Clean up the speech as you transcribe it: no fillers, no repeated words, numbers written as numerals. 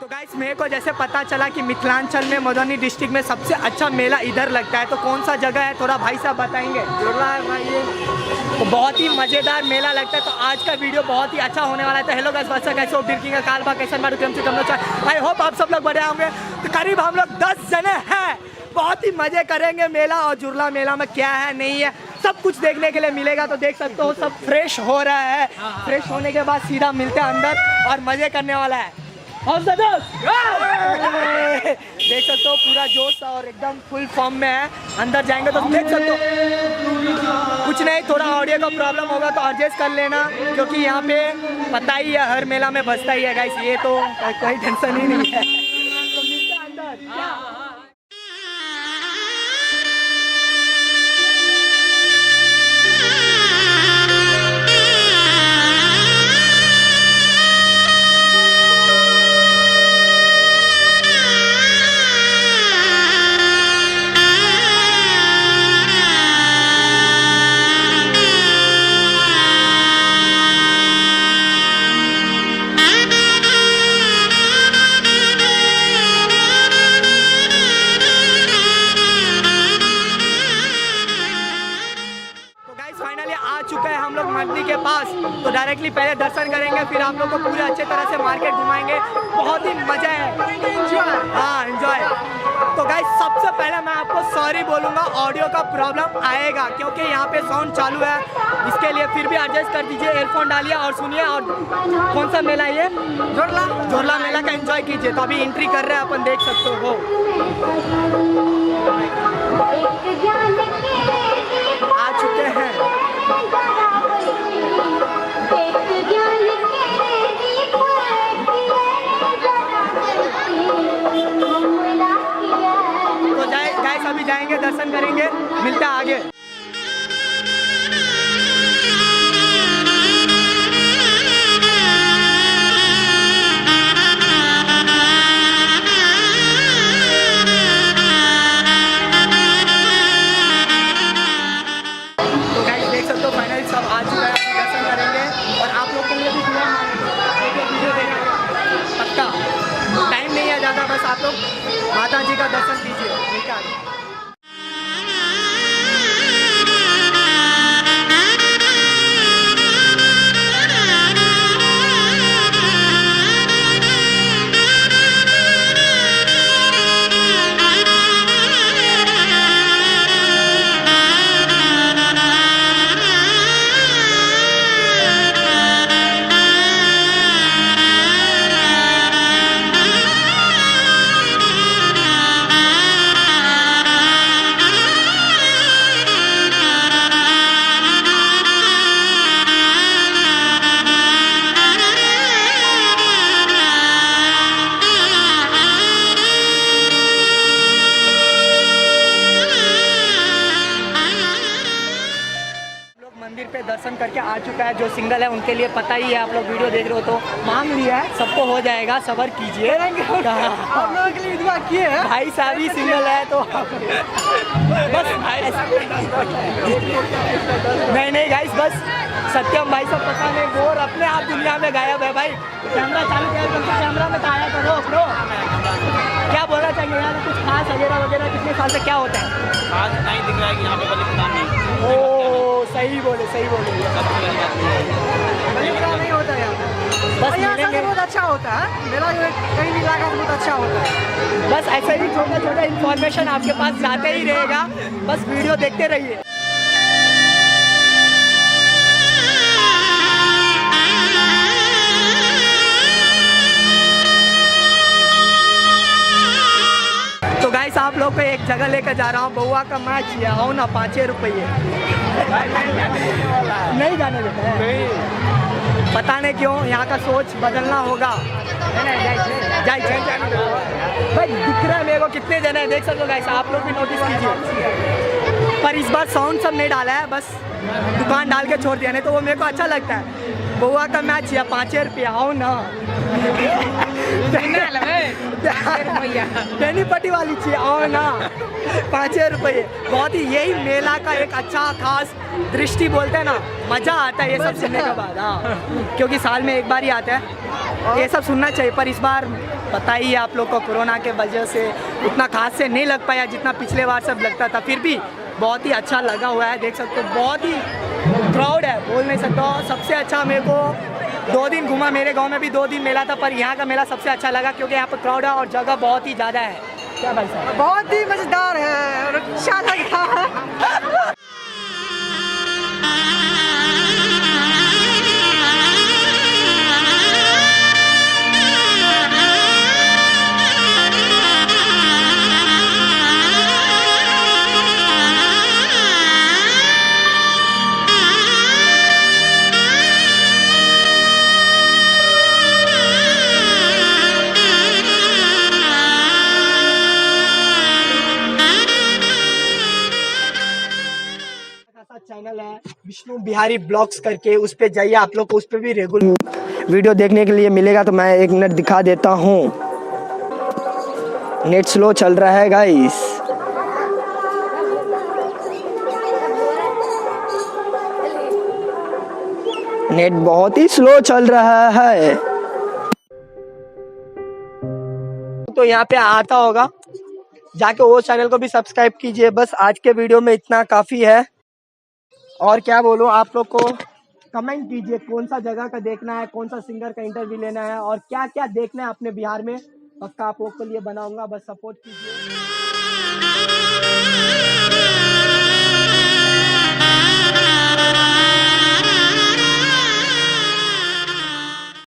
तो गाइस मेरे को जैसे पता चला कि मिथिलांचल में मधुबनी डिस्ट्रिक्ट में सबसे अच्छा मेला इधर लगता है, तो कौन सा जगह है थोड़ा भाई साहब बताएंगे। जुड़ला है भाई, ये तो बहुत ही मज़ेदार मेला लगता है। तो आज का वीडियो बहुत ही अच्छा होने वाला है। तो हेलो गाइस, बच्चा कैसे हो, बिरकिंग का कालबा कैसे बारू केम से कम आई होप आप सब लोग बढ़िया होंगे। तो करीब हम लोग 10 जने हैं, बहुत ही मज़े करेंगे। मेला और जुड़ला मेला में क्या है नहीं है सब कुछ देखने के लिए मिलेगा। तो देख सकते हो सब फ्रेश हो रहा है, फ्रेश होने के बाद सीधा मिलते हैं अंदर और मज़े करने वाला है। देख सकते हो पूरा जोश और एकदम फुल फॉर्म में है। अंदर जाएंगे तो देख सकते हो कुछ नहीं, थोड़ा ऑडियो का प्रॉब्लम होगा तो एडजस्ट कर लेना, क्योंकि यहाँ पे पता ही है हर मेला में बजता ही है गाइस, ये तो कोई टेंशन ही नहीं है। तो मिलते हैं अंदर। मंडी के पास तो डायरेक्टली पहले दर्शन करेंगे, फिर आप लोग को पूरे अच्छे तरह से मार्केट घुमाएंगे। बहुत ही मजा है, एंजॉय। तो गाइस सबसे पहले मैं आपको सॉरी बोलूँगा, ऑडियो का प्रॉब्लम आएगा क्योंकि यहाँ पे साउंड चालू है, इसके लिए फिर भी एडजस्ट कर दीजिए, एयरफोन डालिए और सुनिए। और कौन सा मेला ये जोरला मेला का एंजॉय कीजिए। तो अभी एंट्री कर रहे हैं अपन, देख सकते हो आ चुके हैं। तो गाइस अभी जाएंगे, दर्शन करेंगे, मिलते हैं आगे। तो गाइस देख सकते हो फाइनली सब आ चुका है, दर्शन करेंगे और आप लोग के लिए भी वीडियो देना पक्का। टाइम नहीं है ज़्यादा, बस आप लोग माता जी का दर्शन कीजिए। ठीक है, पे दर्शन करके आ चुका है। जो सिंगल है उनके लिए पता ही है, आप लोग वीडियो देख रहे हो तो मांग लिया है, सबको हो जाएगा, सब्र कीजिए। आप लोगों के लिए दुआ किए हैं, भाई साहब ही सिंगल है तो बस नहीं गाइस, बस सत्यम भाई सब पता नहीं, वो अपने आप दुनिया में गायब है भाई। कैमरा चालू किया, कैमरा में तो आया करो ब्रो। क्या बोलना चाहिए यार, कुछ खास वगैरह कितने साल से क्या होता है? खास नहीं दिख रहा है कि यहाँ पे बलिदान नहीं। ओ सही बोले नहीं होता यार, बस मिलेंगे। बहुत अच्छा होता है मेरा, कहीं भी लगा बहुत अच्छा होता है। बस ऐसे ही छोटा छोटा इन्फॉर्मेशन आपके पास जाते ही रहेगा, बस वीडियो देखते रहिए। तो गाइस आप लोग को एक जगह लेकर जा रहा हूँ, बउआ का मैच है, आओ ना, 5 रुपये नहीं जाने देते हैं, पता नहीं क्यों, यहाँ का सोच बदलना होगा। भाई दिख रहा है मेरे को कितने जने हैं, देख सकते हो गाइस, आप लोग भी नोटिस कीजिए। पर इस बार साउंड सब नहीं डाला है, बस दुकान डाल के छोड़ दिया, नहीं तो वो मेरे को अच्छा लगता है। बउआ का मैच है, 5 रुपये, आओ ना। बेनीपट्टी वाली चाहिए, आओ ना, 5 रुपये। बहुत ही यही मेला का एक अच्छा खास दृष्टि बोलते हैं ना, मज़ा आता है ये सब सुनने के बाद। हाँ, क्योंकि साल में एक बार ही आता है, ये सब सुनना चाहिए। पर इस बार पता ही है आप लोग को कोरोना के वजह से उतना खास से नहीं लग पाया जितना पिछले बार सब लगता था, फिर भी बहुत ही अच्छा लगा हुआ है। देख सकते हो बहुत ही क्राउड है, बोल नहीं सकता। सबसे अच्छा मेरे को 2 दिन घूमा, मेरे गांव में भी 2 दिन मेला था, पर यहाँ का मेला सबसे अच्छा लगा क्योंकि यहाँ पर क्राउड है और जगह बहुत ही ज़्यादा है। क्या भाई साहब? बहुत ही मजेदार है और अच्छा लग रहा है। चैनल है विष्णु बिहारी ब्लॉग्स करके, उस पे जाइए, आप लोग को उस पे भी रेगुलर वीडियो देखने के लिए मिलेगा। तो मैं 1 मिनट दिखा देता हूँ। नेट स्लो चल रहा है गाइस। नेट बहुत ही स्लो चल रहा है, तो यहाँ पे आता होगा, जाके वो चैनल को भी सब्सक्राइब कीजिए। बस आज के वीडियो में इतना काफ़ी है। और क्या बोलूं, आप लोग को कमेंट कीजिए कौन सा जगह का देखना है, कौन सा सिंगर का इंटरव्यू लेना है और क्या क्या देखना है अपने बिहार में। पक्का आप लोग के लिए बनाऊंगा, बस सपोर्ट कीजिए।